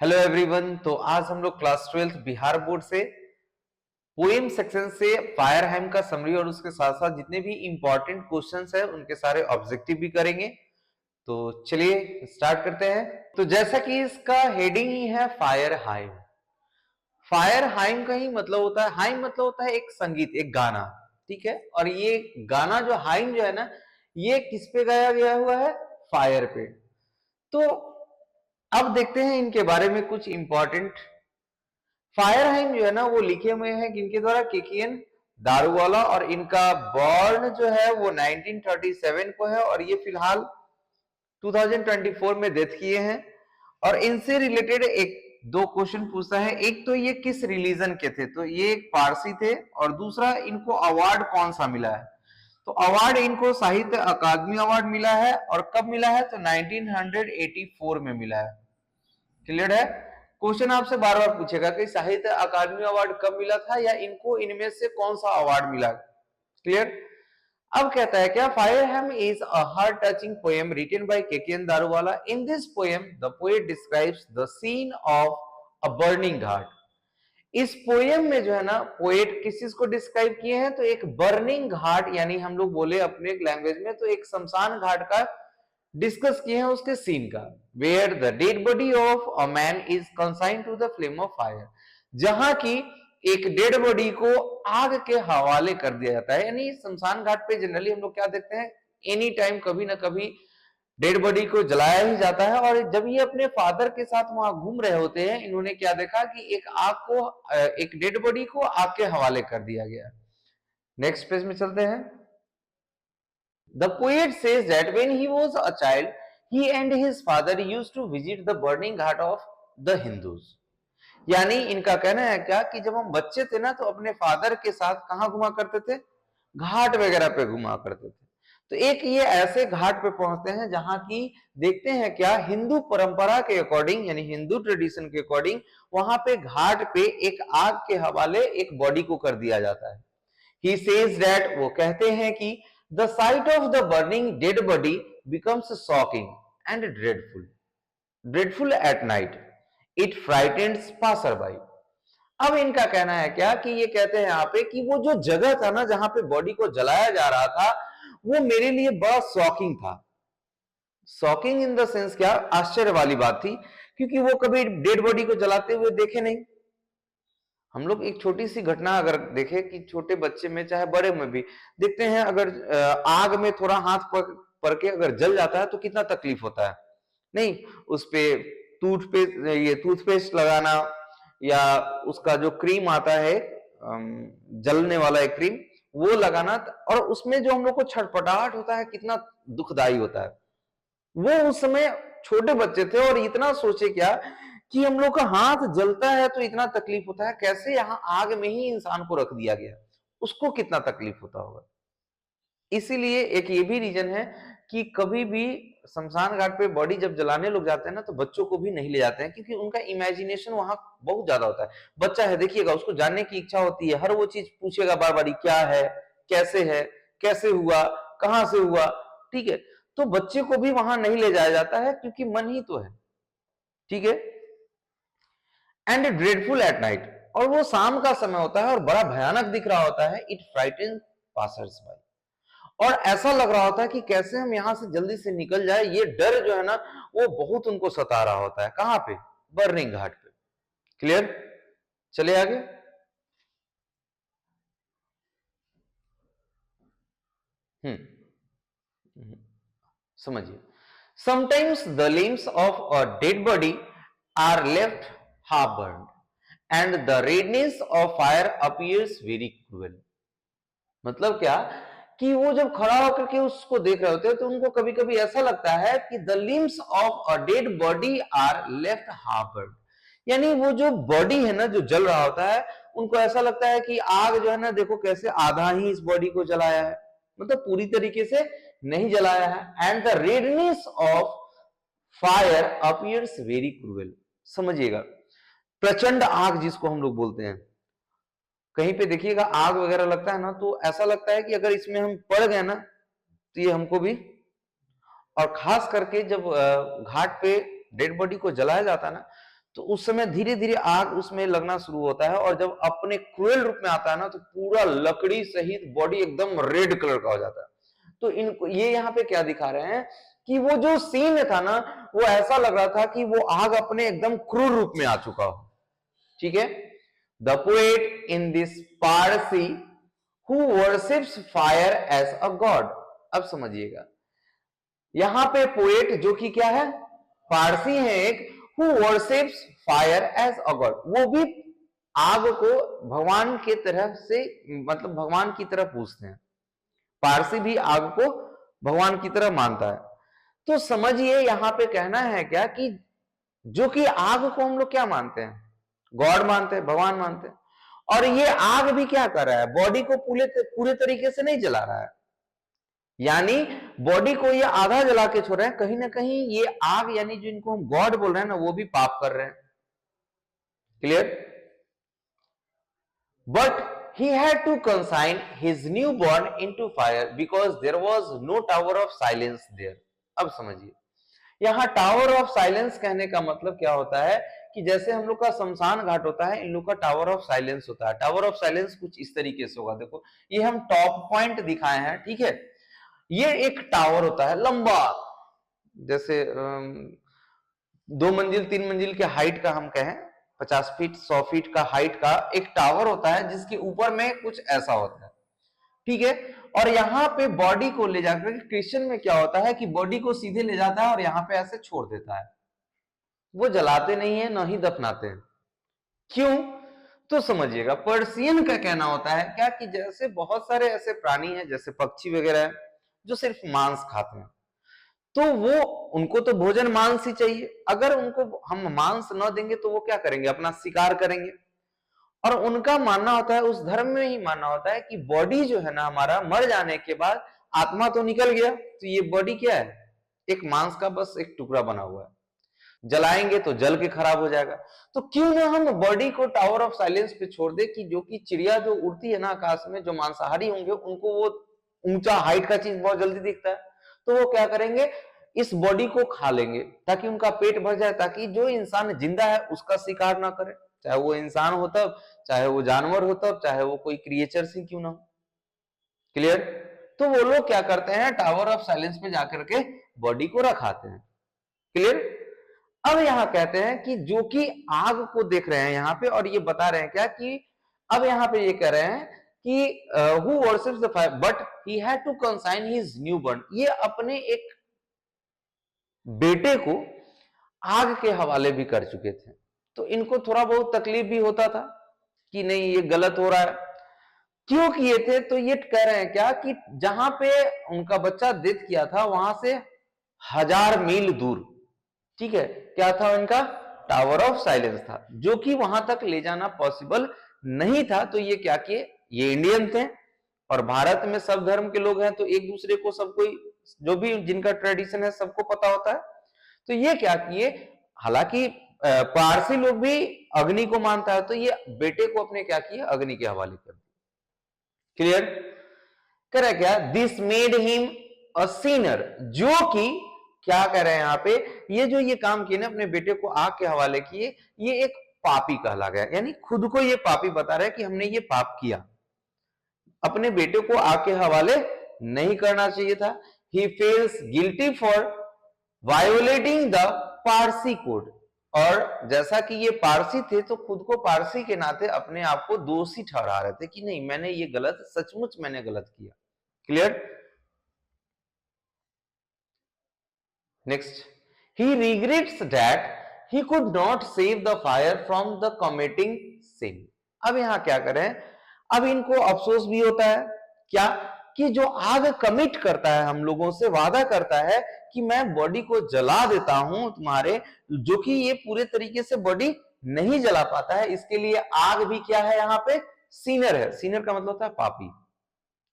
Hello everyone. तो आज हम लोग क्लास 12th बिहार बोर्ड से पोएम सेक्शन से फायर हाइम का समरी और उसके साथ साथ जितने भी इंपॉर्टेंट क्वेश्चंस है उनके सारे ऑब्जेक्टिव भी करेंगे। तो चलिए स्टार्ट करते हैं। तो जैसा कि इसका हेडिंग ही है फायर हाइम। फायर हाइम का ही मतलब होता है, हाइम मतलब होता है एक संगीत, एक गाना, ठीक है। और ये गाना जो हाइम जो है ना, ये किस पे गाया गया हुआ है? फायर पे। तो अब देखते हैं इनके बारे में कुछ इंपॉर्टेंट। फायरहाइम जो है ना वो लिखे हुए हैं किनके द्वारा? केकेएन दारूवाला। और इनका बॉर्न जो है वो 1937 को है और ये फिलहाल 2024 में डेथ किए हैं। और इनसे रिलेटेड एक दो क्वेश्चन पूछता है। एक तो ये किस रिलीजन के थे, तो ये एक पारसी थे। और दूसरा इनको अवार्ड कौन सा मिला है? तो अवार्ड इनको साहित्य अकादमी अवार्ड मिला है। और कब मिला है? तो 1984 में मिला है। क्लियर है? क्वेश्चन आपसे बार बार पूछेगा कि साहित्य अकादमी अवार्ड कब मिला था या इनको इनमें से कौन सा अवार्ड मिला। क्लियर? अब कहता है क्या? Fire hymn is a heart touching poem written by KKN Daruwalla. In this poem the poet describes the scene of a burning ghat. इस पोएम में जो है ना, पोएट किस चीज को डिस्क्राइब किए हैं? तो एक बर्निंग घाट, यानी हम लोग बोले अपने लैंग्वेज में तो एक शमशान घाट का डिस्कस किए हैं, उसके सीन का। Where the dead body of a man is consigned to the flame of fire. जहां की एक डेड बॉडी को आग के हवाले कर दिया जाता है। यानी शमशान घाट पे जनरली हम लोग क्या देखते हैं? एनी टाइम कभी ना कभी डेड बॉडी को जलाया ही जाता है। और जब ये अपने फादर के साथ वहां घूम रहे होते हैं, इन्होंने क्या देखा कि एक आग को, एक डेड बॉडी को आग के हवाले कर दिया गया। नेक्स्ट पेज में चलते हैं। The poet says that when he was a child, he and his father used to visit the burning ghat of the Hindus. यानी इनका कहना है क्या कि जब हम बच्चे थे ना तो अपने फादर के साथ कहां घुमा करते थे? घाट वगैरह पे घुमा करते थे। तो एक ये ऐसे घाट पे पहुंचते हैं जहां की देखते हैं क्या, हिंदू परंपरा के अकॉर्डिंग, यानी हिंदू ट्रेडिशन के अकॉर्डिंग वहां पे घाट पे एक आग के हवाले एक बॉडी को कर दिया जाता है। He says that, वो कहते हैं कि the sight of the burning dead body becomes shocking and dreadful at night. It frightens passerby. अब इनका कहना है क्या कि ये कहते हैं यहाँ पे कि वो जो जगह था ना जहां पे बॉडी को जलाया जा रहा था, वो मेरे लिए बड़ा शॉकिंग था। शॉकिंग इन द सेंस क्या? आश्चर्य वाली बात थी, क्योंकि वो कभी डेड बॉडी को जलाते हुए देखे नहीं। हम लोग एक छोटी सी घटना अगर देखें कि छोटे बच्चे में चाहे बड़े में भी देखते हैं, अगर आग में थोड़ा हाथ पड़ के अगर जल जाता है तो कितना तकलीफ होता है। नहीं, उस पे टूथपेस्ट लगाना या उसका जो क्रीम आता है, जलने वाला एक क्रीम, वो लगाना, और उसमें जो हम लोग को छटपटाहट होता है कितना दुखदाई होता है। वो उस समय छोटे बच्चे थे और इतना सोचे क्या कि हम लोग का हाथ जलता है तो इतना तकलीफ होता है, कैसे यहाँ आग में ही इंसान को रख दिया गया, उसको कितना तकलीफ होता होगा। इसीलिए एक ये भी रीजन है कि कभी भी शमशान घाट पे बॉडी जब जलाने लोग जाते हैं ना तो बच्चों को भी नहीं ले जाते हैं, क्योंकि उनका इमेजिनेशन वहां बहुत ज्यादा होता है। बच्चा है, देखिएगा, उसको जानने की इच्छा होती है, हर वो चीज पूछेगा बार बार, क्या है, कैसे हुआ, कहां से हुआ, ठीक है। तो बच्चे को भी वहां नहीं ले जाया जाता है क्योंकि मन ही तो है, ठीक है। एंड ड्रेडफुल एट नाइट, और वो शाम का समय होता है और बड़ा भयानक दिख रहा होता है। इट फ्राइटन पासर्स बाय, और ऐसा लग रहा होता है कि कैसे हम यहां से जल्दी से निकल जाए। ये डर जो है ना वो बहुत उनको सता रहा होता है। कहां पे? बर्निंग घाट पे। क्लियर? चले आगे। समझिए। Sometimes the limbs of a dead body are left half burned and the redness of fire appears very cruel. मतलब क्या कि वो जब खड़ा होकर के उसको देख रहे होते हैं तो उनको कभी कभी ऐसा लगता है कि the limbs of a dead body are left half burned, यानी वो जो बॉडी है ना जो जल रहा होता है, उनको ऐसा लगता है कि आग जो है ना, देखो कैसे आधा ही इस बॉडी को जलाया है, मतलब पूरी तरीके से नहीं जलाया है। And the redness of fire appears very cruel. समझिएगा, प्रचंड आग जिसको हम लोग बोलते हैं, कहीं पे देखिएगा आग वगैरह लगता है ना तो ऐसा लगता है कि अगर इसमें हम पड़ गए ना तो ये हमको भी, और खास करके जब घाट पे डेड बॉडी को जलाया जाता है ना, तो उस समय धीरे धीरे आग उसमें लगना शुरू होता है, और जब अपने क्रूएल रूप में आता है ना, तो पूरा लकड़ी सहित बॉडी एकदम रेड कलर का हो जाता है। तो इनको ये यहाँ पे क्या दिखा रहे हैं कि वो जो सीन था ना, वो ऐसा लग रहा था कि वो आग अपने एकदम क्रूर रूप में आ चुका हो। ठीक है, the poet in this Parsi who worships fire as a god. अब समझिएगा, यहां पे पोएट जो कि क्या है, पारसी है एक, who worships fire as a god, वो भी आग को भगवान के तरफ से, मतलब भगवान की तरफ पूछते हैं। पारसी भी आग को भगवान की तरह मानता है। तो समझिए यहां पे कहना है क्या कि जो कि आग को हम लोग क्या मानते हैं, गॉड मानते हैं, भगवान मानते हैं, और ये आग भी क्या कर रहा है, बॉडी को पूरे तरीके से नहीं जला रहा है, यानी बॉडी को ये आधा जला के छोड़ रहे हैं। कहीं ना कहीं ये आग, यानी जो इनको हम गॉड बोल रहे हैं ना, वो भी पाप कर रहे हैं। Clear? But he had to consign his newborn into fire because there was no tower of silence there। अब समझिए, यहां टावर ऑफ साइलेंस कहने का मतलब क्या होता है कि जैसे हम लोग का शमशान घाट होता है, इन लोग का टावर ऑफ साइलेंस होता है। टावर ऑफ साइलेंस कुछ इस तरीके से होगा, देखो ये हम टॉप पॉइंट दिखाए हैं, ठीक है। ये एक टावर होता है लंबा, जैसे 2 मंजिल 3 मंजिल के हाइट का हम कहें, 50 फीट 100 फीट का हाइट का एक टावर होता है, जिसके ऊपर में कुछ ऐसा होता है, ठीक है। और यहाँ पे बॉडी को ले जाकर, क्रिश्चियन में क्या होता है कि बॉडी को सीधे ले जाता है और यहाँ पे ऐसे छोड़ देता है, वो जलाते नहीं है, ना ही दफनाते हैं। क्यों? तो समझिएगा, पर्शियन का कहना होता है क्या कि जैसे बहुत सारे ऐसे प्राणी हैं, जैसे पक्षी वगैरह है, जो सिर्फ मांस खाते हैं, तो वो, उनको तो भोजन मांस ही चाहिए। अगर उनको हम मांस न देंगे तो वो क्या करेंगे, अपना शिकार करेंगे। और उनका मानना होता है, उस धर्म में ही मानना होता है कि बॉडी जो है ना हमारा, मर जाने के बाद आत्मा तो निकल गया, तो ये बॉडी क्या है, एक मांस का बस एक टुकड़ा बना हुआ है, जलाएंगे तो जल के खराब हो जाएगा। तो क्यों ना हम बॉडी को टावर ऑफ साइलेंस पे छोड़ दे, कि जो कि चिड़िया जो उड़ती है ना आकाश में, जो मांसाहारी होंगे, उनको वो ऊंचा हाइट का चीज बहुत जल्दी दिखता है, तो वो क्या करेंगे, इस बॉडी को खा लेंगे ताकि उनका पेट भर जाए, ताकि जो इंसान जिंदा है उसका शिकार ना करे, चाहे वो इंसान हो तब, चाहे वो जानवर हो तब, चाहे वो कोई क्रिएचर ही क्यों ना हो। क्लियर? तो वो लोग क्या करते हैं, टावर ऑफ साइलेंस में जाकर के बॉडी को रखाते हैं। क्लियर? अब यहां कहते हैं कि जो कि आग को देख रहे हैं यहां पे, और ये बता रहे हैं क्या कि अब यहां पे ये कह रहे हैं कि who worships the fire but he had to consign his newborn, ये अपने एक बेटे को आग के हवाले भी कर चुके थे। तो इनको थोड़ा बहुत तकलीफ भी होता था कि नहीं ये गलत हो रहा है। क्यों किए थे? तो ये कह रहे हैं क्या कि जहां पे उनका बच्चा डेथ किया था, वहां से 1000 मील दूर, ठीक है, क्या था उनका, टावर ऑफ साइलेंस था, जो कि वहां तक ले जाना पॉसिबल नहीं था। तो ये क्या किए, ये इंडियन थे और भारत में सब धर्म के लोग हैं, तो एक दूसरे को, सब कोई जो भी जिनका ट्रेडिशन है सबको पता होता है। तो ये क्या किए, हालांकि पारसी लोग भी अग्नि को मानता है, तो ये बेटे को अपने क्या किया, अग्नि के हवाले कर दिया। क्लियर? करे क्या, this made him a Sinner, जो कि क्या कह रहे हैं यहाँ पे, ये जो ये काम किए ना, अपने बेटे को आग के हवाले किए, ये एक पापी कहला गया, यानी खुद को ये पापी बता रहे हैं कि हमने ये पाप किया, अपने बेटे को आग के हवाले नहीं करना चाहिए था। ही feels guilty for violating the Parsi code, और जैसा कि ये पारसी थे, तो खुद को पारसी के नाते अपने आप को दोषी ठहरा रहे थे कि नहीं, मैंने ये गलत, सचमुच मैंने गलत किया। Clear? Next, he regrets that he could not save the fire from the committing sin। अब यहां क्या करें, अब इनको अफसोस भी होता है क्या, कि जो आग कमिट करता है, हम लोगों से वादा करता है कि मैं बॉडी को जला देता हूं तुम्हारे, जो कि ये पूरे तरीके से बॉडी नहीं जला पाता है, इसके लिए आग भी क्या है, यहाँ पे सीनर है। सीनर का मतलब होता है पापी,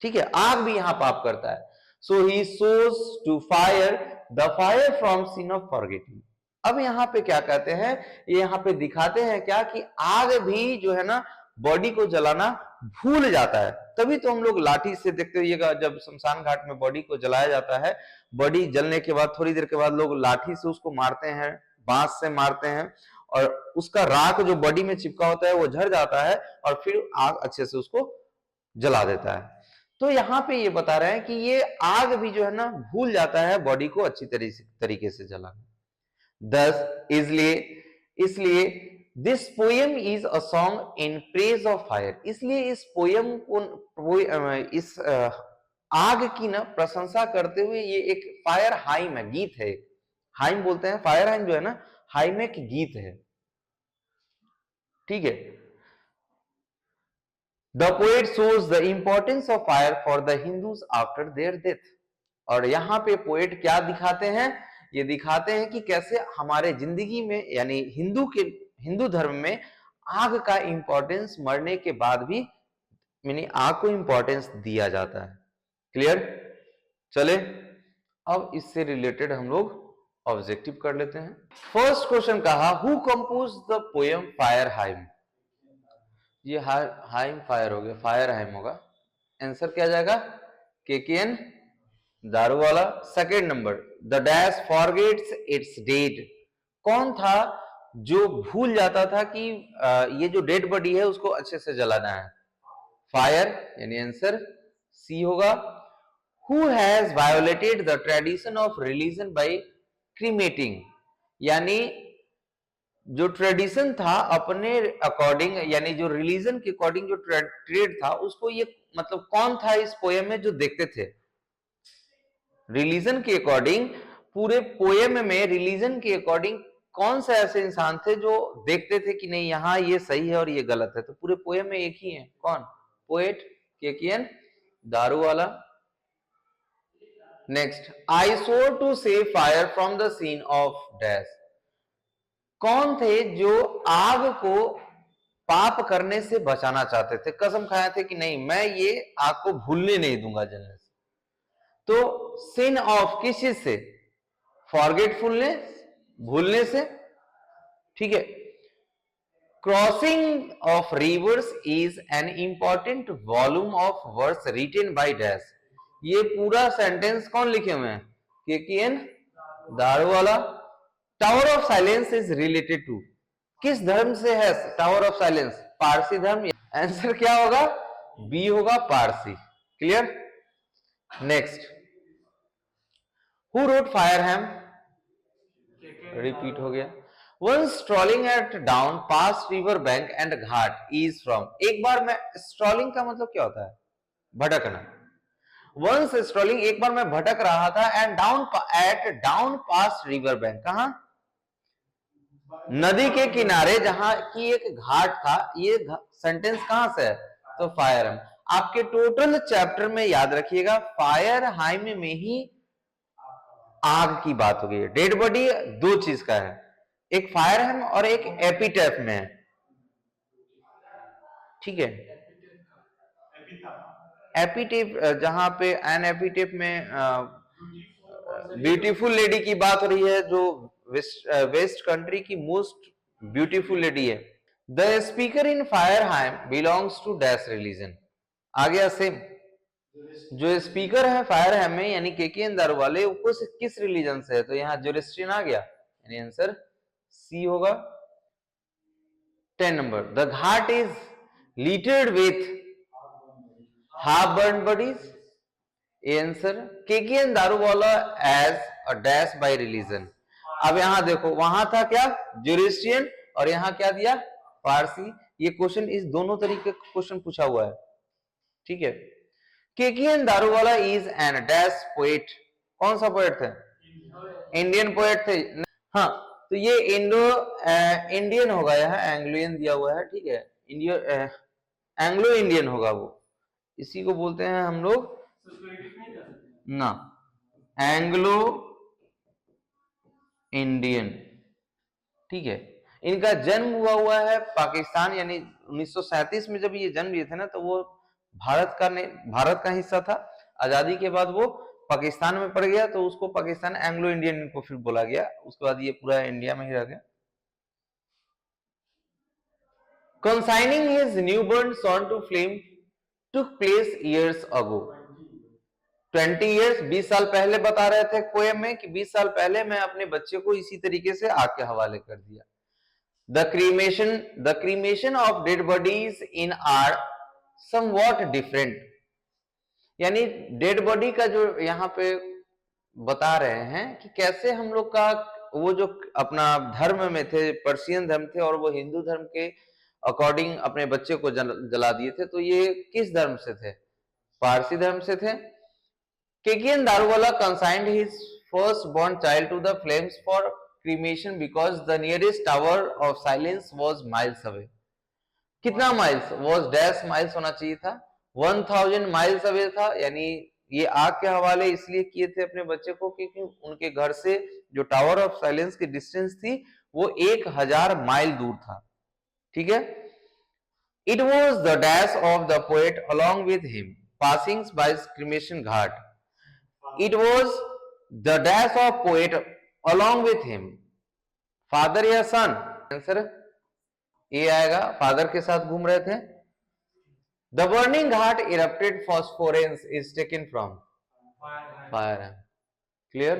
ठीक है, आग भी यहां पाप करता है। सो ही सोज to fire the fire from scene of forgetting. अब यहाँ पे क्या कहते हैं, ये यहाँ पे दिखाते हैं क्या कि आग भी जो है ना, बॉडी को जलाना भूल जाता है। तभी तो हम लोग लाठी से, देखते होइएगा जब शमशान घाट में बॉडी को जलाया जाता है, बॉडी जलने के बाद थोड़ी देर के बाद लोग लाठी से उसको मारते हैं, बांस से मारते हैं, और उसका राख जो बॉडी में चिपका होता है वो झड़ जाता है और फिर आग अच्छे से उसको जला देता है। तो यहाँ पे ये बता रहे हैं कि ये आग भी जो है ना भूल जाता है बॉडी को अच्छी तरीके से जलाना। दस इसलिए this poem is a song in praise of fire, इसलिए इस पोएम को इस आग की ना प्रशंसा करते हुए ये एक फायर हाइम है, गीत है। हाइम बोलते हैं, फायर हाइम जो है ना हाइम एक गीत है, ठीक है। The poet shows the importance of fire for the Hindus after their death, और यहाँ पे पोएट क्या दिखाते हैं, ये दिखाते हैं कि कैसे हमारे जिंदगी में यानी हिंदू धर्म में आग का इंपॉर्टेंस मरने के बाद भी यानी आग को इंपॉर्टेंस दिया जाता है। क्लियर? चले अब इससे रिलेटेड हम लोग ऑब्जेक्टिव कर लेते हैं। फर्स्ट क्वेश्चन कहा, who compose the poem fire hymn. ये हाइम फायर हो गया, फायर हाइम होगा, आंसर क्या जाएगा, KKN Daruwalla. Second number, the dash forgets its dead, कौन था जो भूल जाता था कि ये जो डेड बॉडी है उसको अच्छे से जलाना है, फायर, यानी आंसर सी होगा। Who has violated the tradition of religion by cremating, यानी जो ट्रेडिशन था अपने अकॉर्डिंग यानी जो रिलीजन के अकॉर्डिंग जो ट्रेड था उसको, ये मतलब कौन था इस पोएम में जो देखते थे रिलीजन के अकॉर्डिंग, पूरे पोएम में रिलीजन के अकॉर्डिंग कौन से ऐसे इंसान थे जो देखते थे कि नहीं यहाँ ये सही है और ये गलत है। तो पूरे पोएम में एक ही है, कौन, poet KKN Daruwalla. Next, I swore to save fire from the scene of dash, कौन थे जो आग को पाप करने से बचाना चाहते थे, कसम खाए थे कि नहीं मैं ये आग को भूलने नहीं दूंगा जलने से। तो सिन ऑफ किस चीज से, फॉरगेटफुलनेस, भूलने से, ठीक है। Crossing of rivers is an important volume of words written by dash, ये पूरा सेंटेंस कौन लिखे हुए हैं, KKN Daruwalla. Tower of silence is related to, किस धर्म से है टावर ऑफ साइलेंस, पारसी धर्म, आंसर क्या होगा, बी होगा Parsi. Clear? Next, who wrote fire ham, repeat हो गया। Once strolling at down past river bank and Ghat is from, एक बार मैं, स्ट्रॉलिंग का मतलब क्या होता है, भटकना। Once strolling, एक बार मैं भटक रहा था, and down past river bank, कहा, नदी के किनारे जहां की एक घाट था। ये सेंटेंस कहां से है, तो फायर हाइम। आपके टोटल चैप्टर में याद रखिएगा फायर हाइम में ही आग की बात हो गई है। डेड बॉडी दो चीज का है, एक फायर हाइम और एक एपिटैफ में है, ठीक है। एपिटेप जहां पे एन एपिटेप में ब्यूटीफुल लेडी की बात हो रही है, जो वेस्ट कंट्री की मोस्ट ब्यूटीफुल लेडी है। The speaker in fire hymn belongs to dash religion, आ गया सेम, जो स्पीकर है फायर हाइम में यानी केकेएन दारूवाले, वो किस रिलीजन से है, तो यहाँ जोरोस्ट्रियन आ गया, यानी आंसर सी होगा। 10 number, the ghat is littered with half burn bodies, answer KKN Daruwalla as a dash by religion. अब यहां देखो, वहां था क्या, जोरोस्ट्रियन, और यहां क्या दिया, पारसी। ये क्वेश्चन इस दोनों तरीके का क्वेश्चन पूछा हुआ है, ठीक है। KKN Daruwalla is an dash poet, कौन सा पोएट थे, इंडियन पोएट थे। हाँ, तो ये इंडियन होगा, यहाँ एंग्लोइन दिया हुआ है, ठीक है, एंग्लो इंडियन होगा वो, इसी को बोलते हैं हम लोग ना एंग्लो इंडियन, ठीक है। इनका जन्म हुआ है पाकिस्तान, यानी 1937 में जब ये जन्म लिए थे ना, तो वो भारत का हिस्सा था। आजादी के बाद वो पाकिस्तान में पड़ गया, तो उसको पाकिस्तान एंग्लो इंडियन को फिर बोला गया, उसके बाद ये पूरा इंडिया में ही रह गया। Consigning his newborn son to flame took place years ago. 20 years, 20 साल पहले बता रहे थे पोएम में कि 20 साल पहले मैं अपने बच्चे को इसी तरीके से आग के हवाले कर दिया। the cremation of dead bodies in are somewhat different. यानी डेड बॉडी का जो यहाँ पे बता रहे हैं कि कैसे हम लोग का वो जो अपना धर्म में थे, पर्शियन धर्म थे, और वो हिंदू धर्म के अकॉर्डिंग अपने बच्चे को जला दिए थे, तो ये किस धर्म से थे? पारसी धर्म से थे। केकियन Daruwalla consigned his first-born child to the flames for cremation because the nearest tower of silence was miles away. कितना माइल्स? was dash माइल्स होना चाहिए था, 1000 माइल्स अवे था। यानी ये आग के हवाले इसलिए किए थे अपने बच्चे को क्योंकि उनके घर से जो टावर ऑफ साइलेंस की डिस्टेंस थी वो 1000 माइल दूर था। ठीक है। It was the dash of the poet along with him passing by cremation ghat. It was the dash of poet along with him. Father या सन? आंसर ए आएगा, father के साथ घूम रहे थे। The burning ghat erupted phosphorescence is taken from fire. Clear?